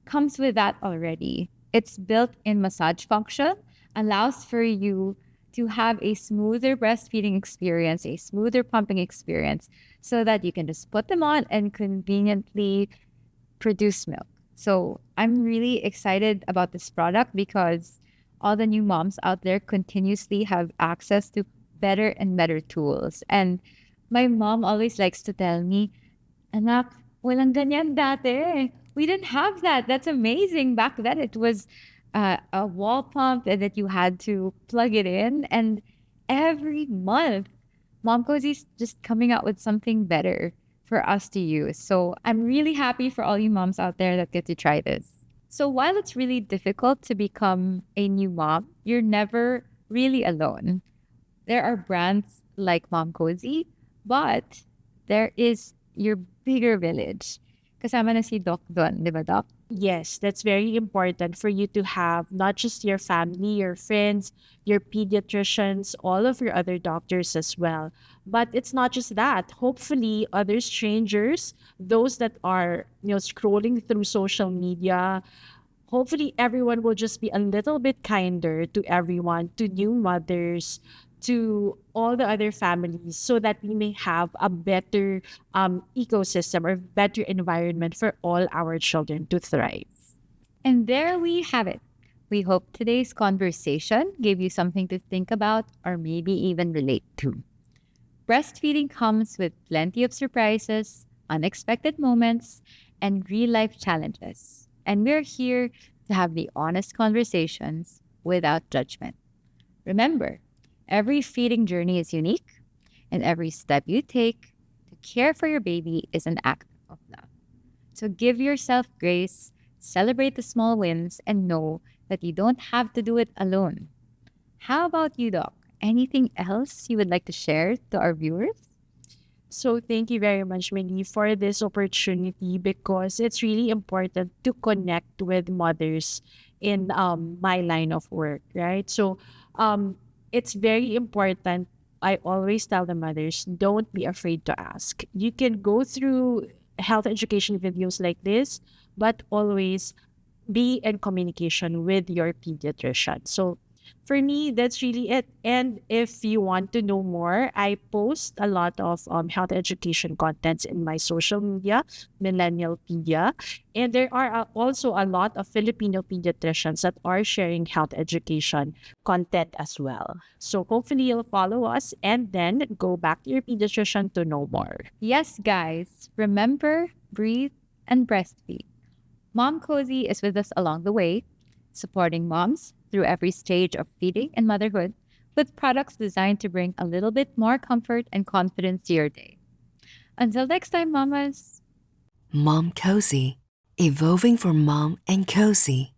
comes with that already. Its built-in massage function allows for you to have a smoother breastfeeding experience, a smoother pumping experience, so that you can just put them on and conveniently produce milk. So I'm really excited about this product because all the new moms out there continuously have access to better and better tools. And my mom always likes to tell me, anak, walang ganyan dati. We didn't have that. That's amazing. Back then, it was a wall pump that you had to plug it in. And every month, Momcozy's just coming out with something better for us to use. So I'm really happy for all you moms out there that get to try this. So while it's really difficult to become a new mom, you're never really alone. There are brands like Momcozy, but there is your bigger village. Kasama na si Doc doon, di ba, Doc? Yes, that's very important for you to have not just your family, your friends, your pediatricians, all of your other doctors as well. But it's not just that. Hopefully, other strangers, those that are, scrolling through social media, hopefully everyone will just be a little bit kinder to everyone, to new mothers, to all the other families, so that we may have a better ecosystem or better environment for all our children to thrive. And there we have it. We hope today's conversation gave you something to think about or maybe even relate to. Breastfeeding comes with plenty of surprises, unexpected moments, and real life challenges. And we're here to have the honest conversations without judgment. Remember, every feeding journey is unique, and every step you take to care for your baby is an act of love. So give yourself grace, celebrate the small wins, and know that you don't have to do it alone. How about you, Doc? Anything else you would like to share to our viewers? So thank you very much, Millie, for this opportunity, because it's really important to connect with mothers in my line of work, right? So it's very important. I always tell the mothers, don't be afraid to ask. You can go through health education videos like this, but always be in communication with your pediatrician. So for me, that's really it. And if you want to know more, I post a lot of health education contents in my social media, Millennial Pedia. And there are also a lot of Filipino pediatricians that are sharing health education content as well. So hopefully you'll follow us and then go back to your pediatrician to know more. Yes, guys, remember, breathe, and breastfeed. Momcozy is with us along the way, supporting moms through every stage of feeding and motherhood with products designed to bring a little bit more comfort and confidence to your day. Until next time, mamas. Momcozy, evolving for mom and cozy.